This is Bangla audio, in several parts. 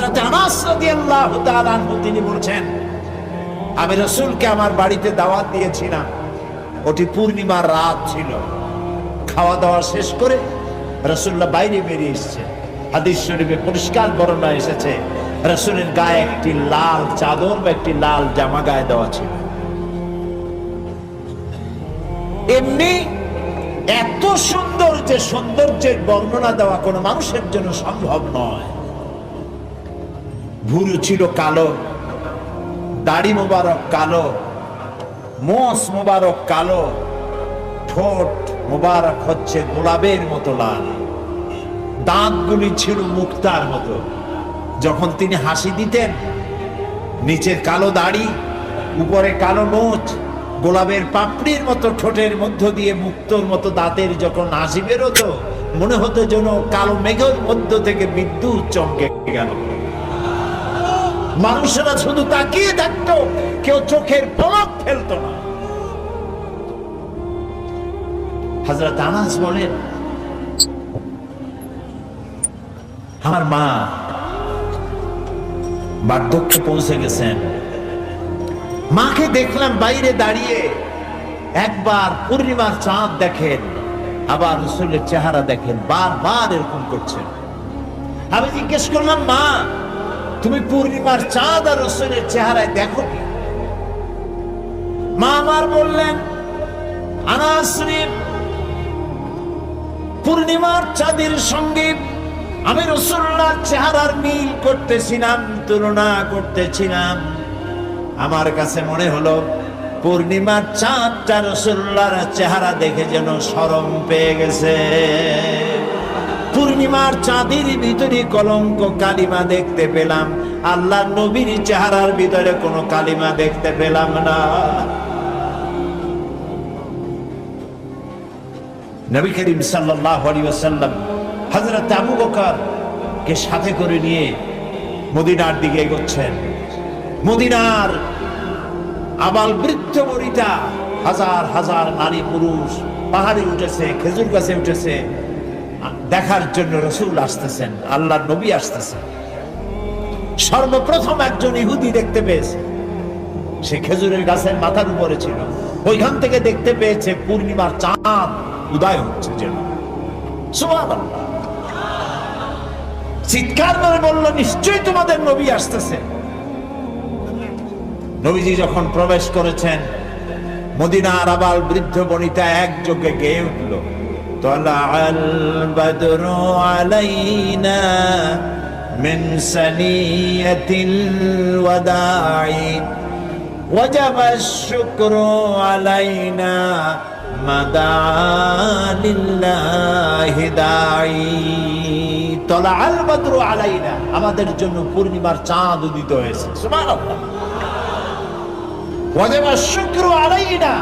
হযরত আনাস রাদিয়াল্লাহু তাআলা আনহু তিনি বলছেন, আমি রাসূলকে আমার বাড়িতে দাওয়াত দিয়েছিলাম, ওটি পূর্ণিমার রাত ছিল। খাওয়া দাওয়া শেষ করে রাসূলুল্লাহ বাইরে বেরিয়ে এসেছে। হাদিস শরীফে পরিষ্কার বর্ণনা এসেছে, রাসূলের গায়ে একটি লাল চাদর বা একটি লাল জামা গায়ে দেওয়া ছিল। এমনি এত সুন্দর যে সৌন্দর্যের বর্ণনা দেওয়া কোনো মানুষের জন্য সম্ভব নয়। ভুরু ছিল কালো, দাড়ি মোবারক কালো, মোষ মোবারক কালো, ঠোঁট মোবারক হচ্ছে গোলাপের মতো লাল, দাঁতগুলি ছিল মুক্তার মতো। যখন তিনি হাসি দিতেন, নিচের কালো দাড়ি, উপরে কালো মোচ, গোলাপের পাপড়ির মতো ঠোঁটের মধ্য দিয়ে মুক্তোর মতো দাঁতের যখন হাসি বেরোতো, মনে হতো যেন কালো মেঘের মধ্য থেকে বিদ্যুৎ চমকে গেল। মানুষেরা শুধু তাকিয়ে থাকতো, কেউ চোখের পলক ফেলতো না। হযরত আনাস বলেন, আমার মা বার্ধক্যে পৌঁছে গেছেন। মাকে দেখলাম বাইরে দাঁড়িয়ে, একবার পূর্ণিমার চাঁদ দেখেন, আবার রাসূলের চেহারা দেখেন, বারবার এরকম করছেন। আমি জিজ্ঞেস করলাম, মা তুমি পূর্ণিমার চাঁদ আর রাসূলের চেহারায় দেখো কি? মা আমার বললেন, আনাস রে, পূর্ণিমার চাঁদের সঙ্গে আমি রাসূলুল্লাহর চেহারার মিল করতেছিলাম, তুলনা করতেছিলাম। আমার কাছে মনে হলো পূর্ণিমার চাঁদটা রাসূলুল্লাহর চেহারা দেখে যেন শরম পেয়ে গেছে। পূর্ণিমার চাঁদের ভিতরে কলঙ্ক কালিমা দেখতে পেলাম, আল্লাহর নবীর চেহারার ভিতরে কোনো কালিমা দেখতে পেলাম না। নবী করিম সাল্লাল্লাহু আলাইহি ওয়াসাল্লাম হযরত আবু বকর কে সাথে করে নিয়ে মদিনার দিকে এগোচ্ছেন। মদিনার আবাল বৃদ্ধ বনিতা, হাজার হাজার নারী পুরুষ পাহাড়ে উঠেছে, খেজুর গাছে উঠেছে, দেখার জন্য রাসূল আসতেছেন, আল্লাহর নবী আসতেছেন। সর্বপ্রথম একজন ইহুদি দেখতে পেয়েছে, সে খেজুরের গাছের মাথার উপরে ছিল। ওইখান থেকে দেখতে পেয়েছে পূর্ণিমার চাঁদ উদয় হচ্ছে যেন। সুবহানাল্লাহ! চিৎকার করে বলল, নিশ্চয়ই তোমাদের নবী আসতেছে। নবীজি যখন প্রবেশ করেছেন, মদিনার আবাল বৃদ্ধ বনিতা একযোগে গেয়ে উঠল, তালাআল বাদরু আলাইনা মিন সানিয়াতিল ওয়াদাই ওয়াজাবাশ শুকরু আলাইনা মাদা লিল্লাহি দাই। তালাআল বাদরু আলাইনা, আমাদের জন্য পূর্ণিমার চাঁদ উদিত হয়েছে। সুবহানাল্লাহ! ওয়াজাবাশ শুকরু আলাইনা,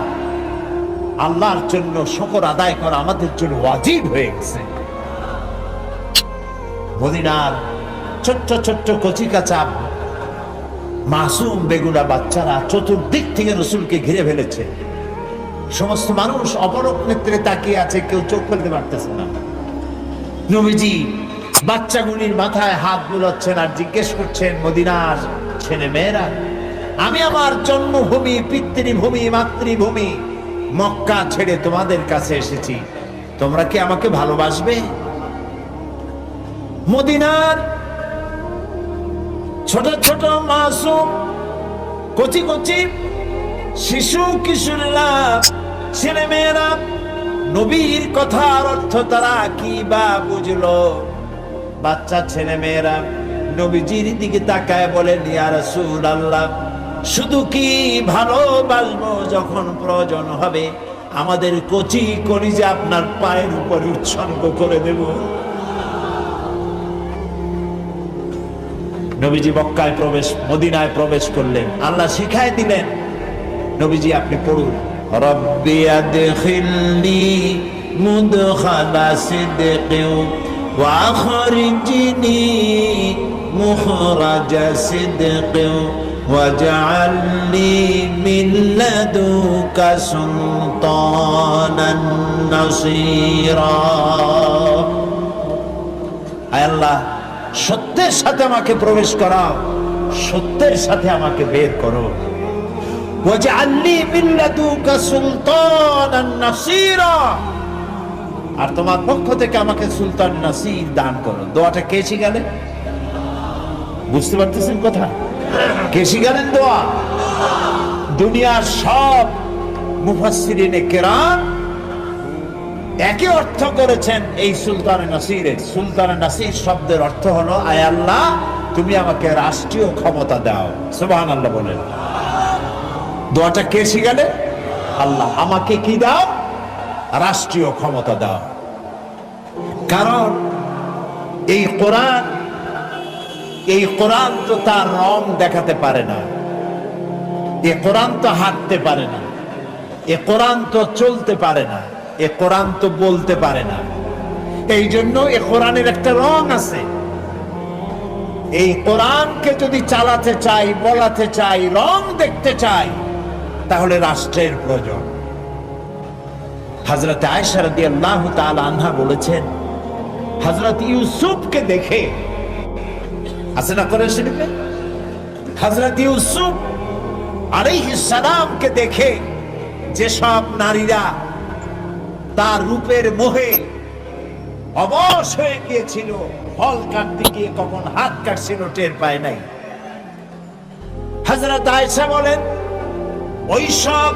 আল্লাহর জন্য শুকর আদায় করা আমাদের জন্য ওয়াজিব হয়ে গেছে। মদিনার ছোট্ট ছোট্ট কচি কাঁচা মাসুম বেগুনা বাচ্চারা চতুর্দিক থেকে রাসূলকে ঘিরে ফেলেছে। সমস্ত মানুষ অপলক নেত্রে তাকিয়ে আছে, কেউ চোখ ফেলতে পারতেছে না। নবীজি বাচ্চাগুলির মাথায় হাত বুলাচ্ছেন আর জিজ্ঞেস করছেন, মদিনার ছেলে মেয়েরা, আমি আমার জন্মভূমি, পিতৃভূমি, মাতৃভূমি মক্কা ছেড়ে তোমাদের কাছে এসেছি, তোমরা কি আমাকে ভালোবাসবে? মদিনার ছোট ছোট মাসুম কচি কচি শিশু কিশোররা, ছেলে মেয়েরা নবীর কথার অর্থ তারা কি বা বুঝলো? বাচ্চা ছেলে মেয়েরা নবীজির দিকে তাকায় বলেন, ইয়া রাসূলুল্লাহ, শুধু কি ভালোবাসবো, যখন প্রয়োজন হবে আমাদের কচি কলিজা আপনার পায়ের উপর উৎসর্গ করে দেব। নবীজি মক্কায় মদিনায় প্রবেশ করলেন, আল্লাহ শিখায় দিলেন, নবীজি আপনি পড়ুন, রব্বি আদখিলনি মুদখালা সিদকিন ওয়া আখরিজনি মুখরাজা সিদকিন ওয়াজআলনি মিন লাদুকা সুলতানান নাসীরা। আয় আল্লাহ, সত্যের সাথে আমাকে প্রবেশ করাও, সত্যের সাথে আমাকে বের করো। ওয়াজআলনি মিন লাদুকা সুলতানান নাসীরা, আর তোমার পক্ষ থেকে আমাকে সুলতান নাসির দান করো। দোয়াটা কে শিখালেন? বুঝতে পারতেছেন কথা? কে শিখালেন দোয়া? দুনিয়ার সব মুফাসসিরিনে কেরাম একই অর্থ করেছেন এই সুলতান নাসিরের। সুলতান নাসির শব্দের অর্থ হলো, আয় আল্লাহ তুমি আমাকে রাষ্ট্রীয় ক্ষমতা দাও। সুবহানাল্লাহ বলেন। দোয়াটা কে শিখালেন? আল্লাহ। আমাকে কি দাও? রাষ্ট্রীয় ক্ষমতা দাও। কারণ এই কোরআন তো তার রং দেখাতে পারে না, এ কোরআন তো হাঁটতে পারে না, এ কোরআন তো চলতে পারে না, এ কোরআন তো বলতে পারে না। এই জন্য এ কোরআনের একটা রং আছে। এই কোরআনকে যদি চালাতে চাই, বলাতে চাই, রং দেখতে চাই, তাহলে রাষ্ট্রের প্রয়োজন। হযরত আয়েশা রাদিয়াল্লাহু তাআলা আনহা বলেছেন, হযরত ইউসুফকে দেখে, আছে না কোরআন শরীফে, হযরত ইউসুফ আলাইহিস সালামকে দেখে যেসব নারীরা তার রূপের মোহে অবশ হয়ে গিয়েছিল, ফল কাটতে গিয়ে কখন হাত কাটছিল টের পায় নাই। হযরত আয়েশা বলেন, ওই সব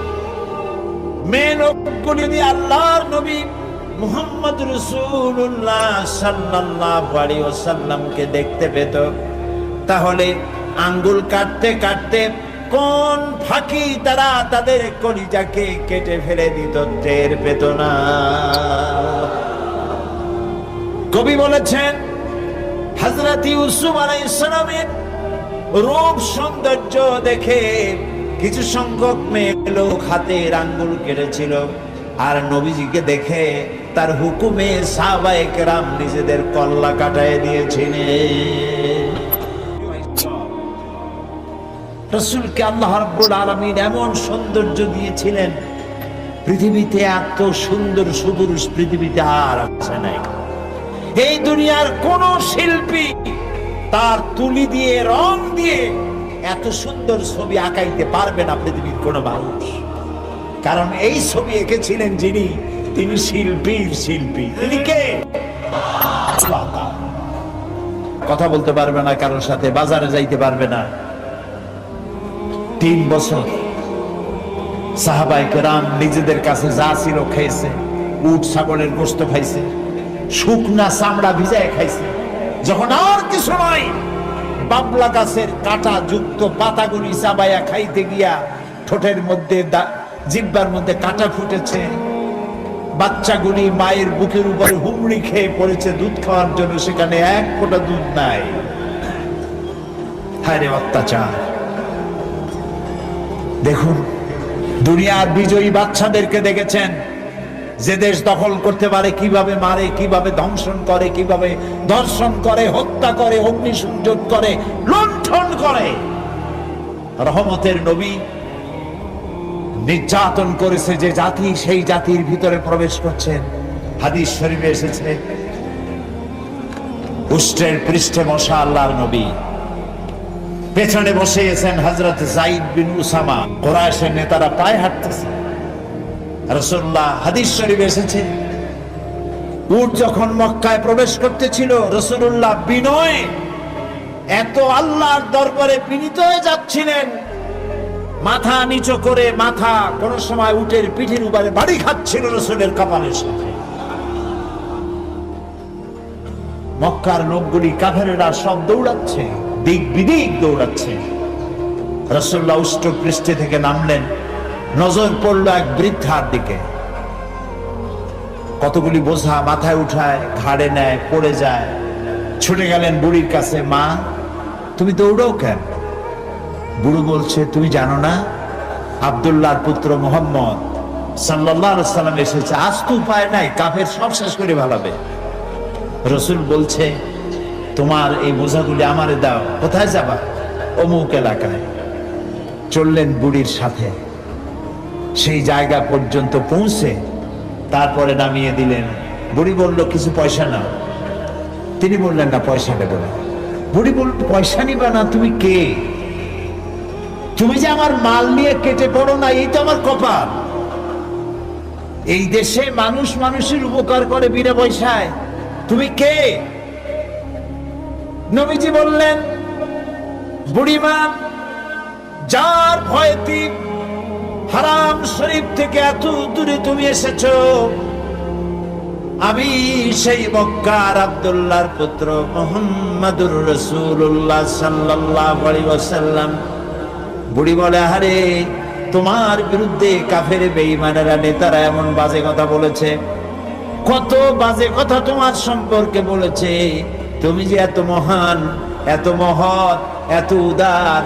মেয়ে লোকগুলি আল্লাহর নবী মুহাম্মদ রাসূলুল্লাহ সাল্লাল্লাহু আলাইহি ওয়াসাল্লামকে দেখতে পেত, তাহলে আঙ্গুল কাটতে কাটতে কোন ফাঁকি তারা তাদের কলিজাকে কেটে ফেলে দিত টের পেত না। কবি বলেছেন, হযরত ইউসুফ আলাইহিস সালামের রূপ সৌন্দর্য দেখে কিছু সংখ্যক মেয়ে লোক হাতের আঙ্গুল কেটেছিল, আর নবীজিকে দেখে তার হুকুমে সাহাবায়ে কেরাম নিজেদের কল্লা কাটায় দিয়েছিলেন। রাসূলকে আল্লাহ রাব্বুল আলামিন এমন সৌন্দর্য দিয়েছিলেন, পৃথিবীতে এত সুন্দর সুপুরুষ পৃথিবীতে আর আছে নাই। এই দুনিয়ার কোন শিল্পী তার তুলি দিয়ে, রং দিয়ে এত সুন্দর ছবি আঁকাইতে পারবে না পৃথিবীর কোন মানুষ। কারণ এই ছবি এঁকেছিলেন যিনি, তিনি শিল্পীর শিল্পী। তিনি কে? কথা বলতে পারবে না কারোর সাথে, বাজারে যাইতে পারবে না। 3 বছর সাহাবায়ে কেরাম নিজেদের কাছে যা ছিল খেয়েছে, উট ছাগলের গোশত খাইছে, শুকনা চামড়া ভিজায় খাইছে। যখন আর কিছু নয়, বাবলা গাছের কাঁটা যুক্ত পাতাগুলি চাবাইয়া খাইতে গিয়া ঠোঁটের মধ্যে, জিহ্বার মধ্যে কাঁটা ফুটেছে। বাচ্চাগুলি মায়ের বুকের উপরে হুমড়ি খেয়ে পড়েছে দুধ খাওয়ার জন্য, সেখানে এক ফোঁটা দুধ নাই। হায়রে অত্যাচার! দেখুন, দুনিয়ার বিজয়ী বাচ্চাদেরকে দেখেছেন, যে দেশ দখল করতে পারে কিভাবে মারে, কিভাবে ধ্বংসন করে, কিভাবে ধর্ষণ করে, হত্যা করে, অগ্নিসংযোগ করে, লুণ্ঠন করে। রহমতের নবী নির্যাতন করেছে যে জাতি, সেই জাতির ভিতরে প্রবেশ করছেন। হাদিস শরীফে এসেছে, উষ্ট্রের পৃষ্ঠে বসা আল্লাহর নবী, পেছনে বসে আছেন হযরত যায়েদ বিন উসামা। কুরাইশের নেতারা পায়ে হাঁটতেছে। রাসূলুল্লাহ, হাদিস শরীফে এসেছে, উট যখন মক্কায় প্রবেশ করতেছিল, রাসূলুল্লাহ বিনয় এত আল্লাহর দরবারে বিনীত হয়ে যাচ্ছিলেন, মাথা নিচু করে, মাথা কোন সময় উটের পিঠের উপরে বাড়ি খাচ্ছিল রাসূলের কপালের সাথে। মক্কার লোকগুলি, কাফেরেরা সব দৌড়াচ্ছে, দিক বিদিক দৌড়াচ্ছে। রাসূলুল্লাহ উষ্ট্র পৃষ্ঠে থেকে নামলেন, নজর পড়লো এক বৃদ্ধার দিকে। কতগুলি বোঝা মাথায় উঠায়, ঘাড়ে নেয়, পড়ে যায়। ছুটে গেলেন বুড়ির কাছে, মা তুমি দৌড়াও কেন? বুড়ো বলছে, তুমি জানো না আব্দুল্লাহর পুত্র মুহাম্মদ সাল্লাল্লাহু আলাইহি সাল্লাম এসেছে, আজ তো উপায় নাই, কাফের সব শেষ করে ফেলাবে। রাসূল বলছে, তোমার এই বোঝাগুলি আমারে দাও। কোথায় যাবা? অমুক এলাকায়। চললেন বুড়ির সাথে, সেই জায়গা পর্যন্ত পৌঁছে তারপরে নামিয়ে দিলেন। বুড়ি বলল, কিছু পয়সা নাও। তিনি বললেন না, পয়সা দেব না। বুড়ি বলল, পয়সা নিবা না? তুমি কে? তুমি যে আমার মাল নিয়ে কেটে পড়ো না, এই তো আমার কপাল। এই দেশে মানুষ মানুষের উপকার করে বিনা পয়সায়, তুমি কে? নবীজি বললেন, বুড়িমা, যার ভয়তে হারাম শরীফ থেকে এত দূরে তুমি এসেছো, আমি সেই মক্কার আব্দুল্লাহর পুত্র মুহাম্মাদুর রাসূলুল্লাহ সাল্লাল্লাহু আলাইহি ওয়াসাল্লাম। বুড়ি বলে, আরে তোমার বিরুদ্ধে কাফের বেঈমানেরা নেতারা এমন বাজে কথা বলেছে, কত বাজে কথা তোমার সম্পর্কে বলেছে। তুমি যে এত মহান, এত মহৎ, এত উদার।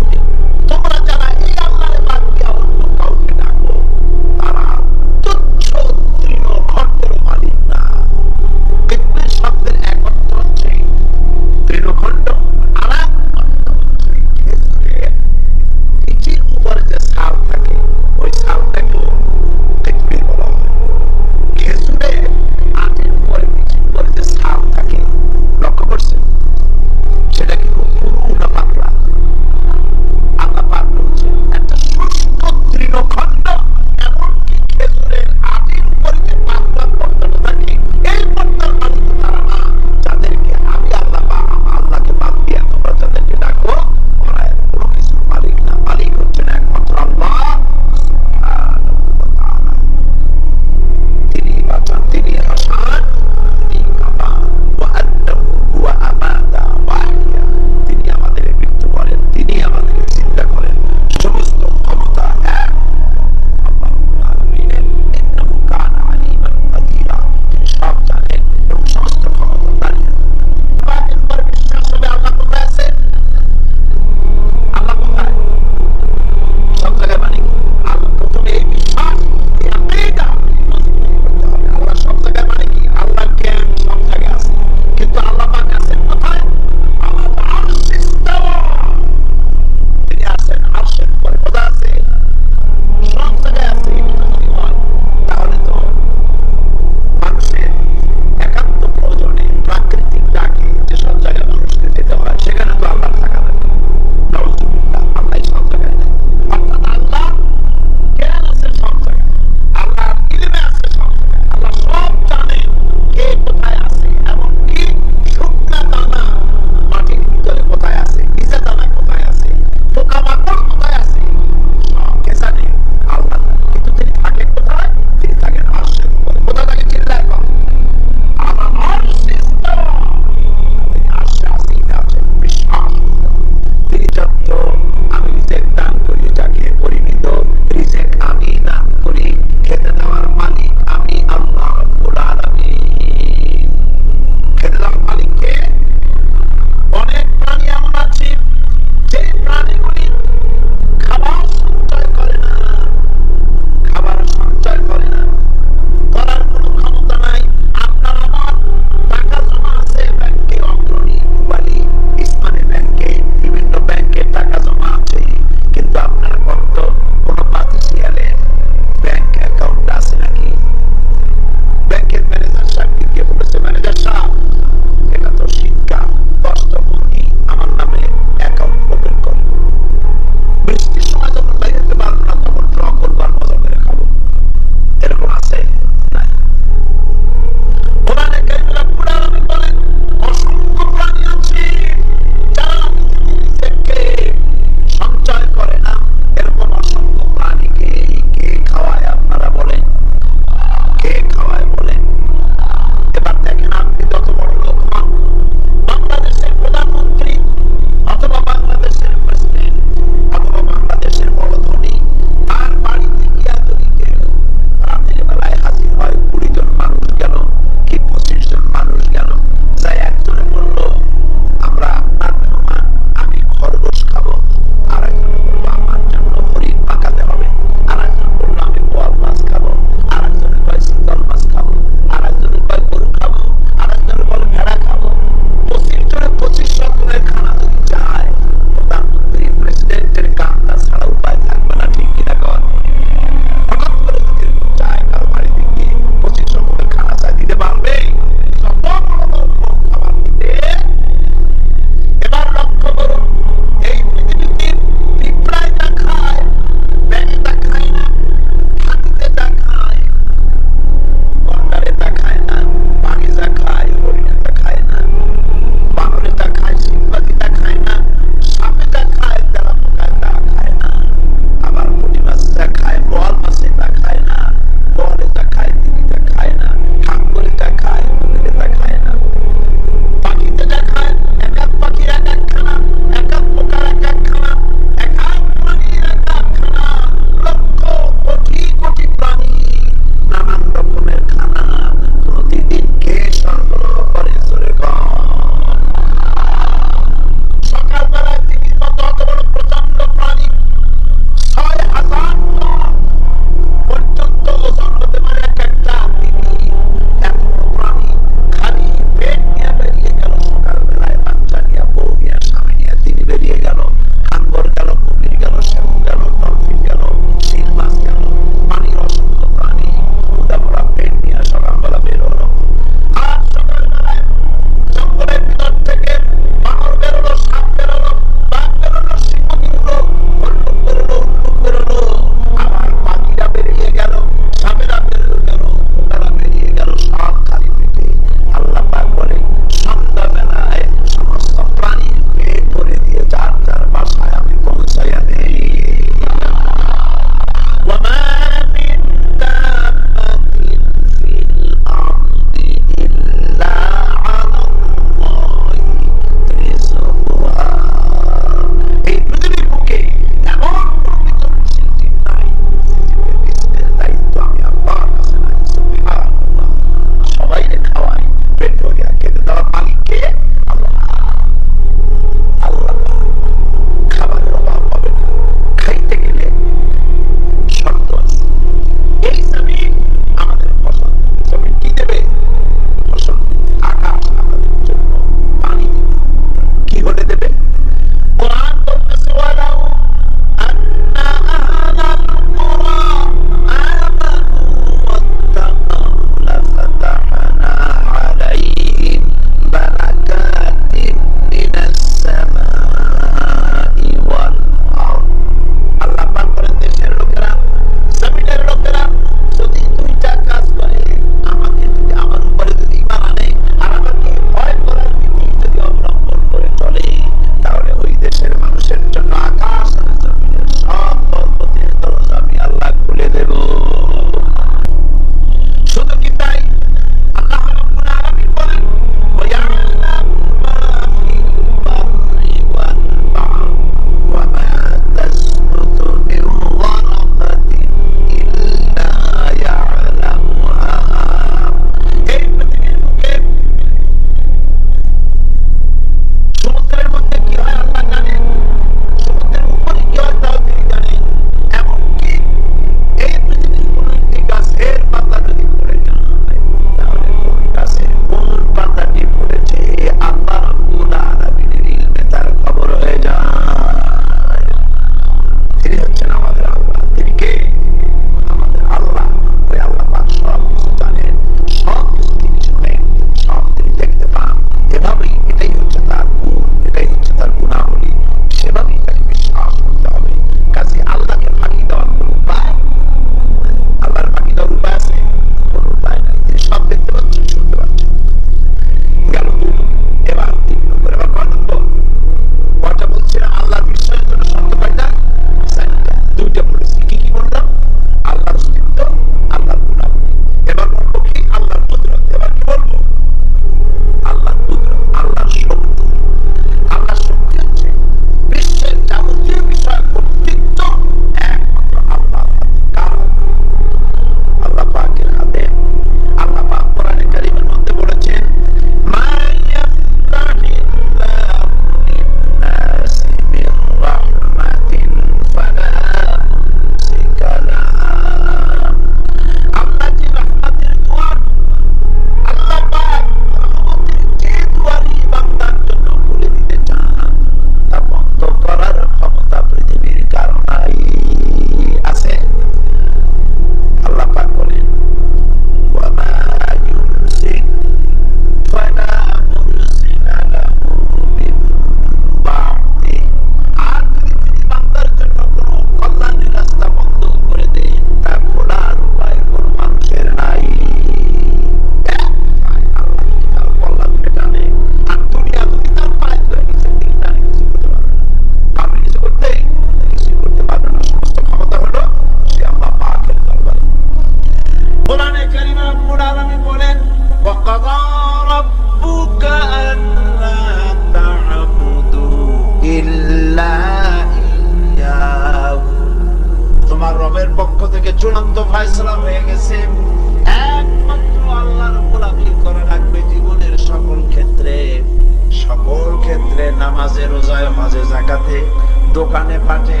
দোকানে পাঠে,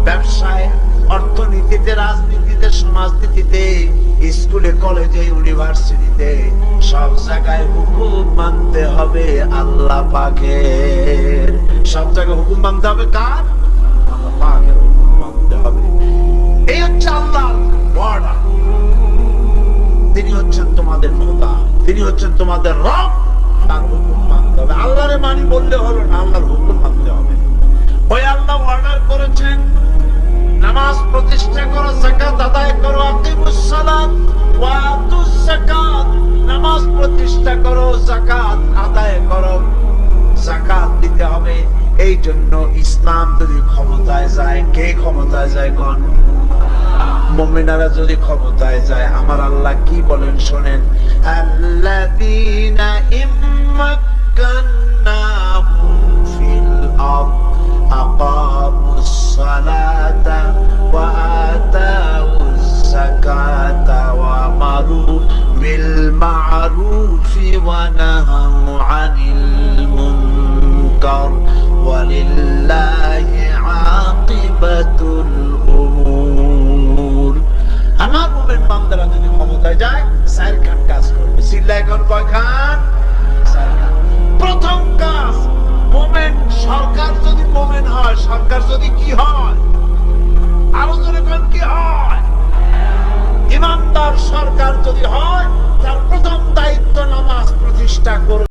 ব্যবসায়, অর্থনীতিতে, রাজনীতিতে, সমাজনীতিতে, স্কুলে, কলেজে, ইউনিভার্সিটিতে, সব জায়গায় হুকুম মানতে হবে আল্লাহ পাকের। সব জায়গায় হুকুম মানতে হবে কার? আল্লাহ পাকের হুকুম মানতে হবে। এই হচ্ছে আল্লাহর ওয়ার্ডার। তিনি হচ্ছেন তোমাদের খোদা, তিনি হচ্ছেন তোমাদের রব। তার হুকুম মানতে হবে। আল্লাহরে মানি বললে হলো না, আল্লাহর হুকুম মানতে হবে। ওই আল্লাহ অর্ডার করেছেন নামাজ প্রতিষ্ঠা করো, যাকাত আদায় করো, আকিমুস সালাত ওয়া আতুস যাকাত। নামাজ প্রতিষ্ঠা করো, যাকাত আদায় করো। যাকাত দিতে হবে। এই জন্য ইসলাম যদি ক্ষমতায় যায়, কে ক্ষমতায় যায় কোন? মুমিনারা যদি ক্ষমতায় যায়, আমার আল্লাহ কি বলেন শোনেন, আল্লাযীনা ইম্মাক্কান্নাহুম ফিল আরদ আকামুস সালাতা ওয়া আতাউজ যাকাতা ওয়া আমারু বিল মা'রুফি ওয়া নাহাউ আনিল মুনকার ওয়া লিল্লাহি আকিবাতুল উমুর। আমার মুমিন বান্দারা যদি ক্ষমতায় যায়, চার খান কাজ করবে। চিল্লায় এখন কয় খান? চার খান। প্রথম কাজ, মুমিন সরকার যদি মুমিন হয়, সরকার যদি কি হয়? আরো জোরে কোন কি হয়? ইমানদার সরকার যদি হয়, তার প্রথম দায়িত্ব নামাজ প্রতিষ্ঠা করবে।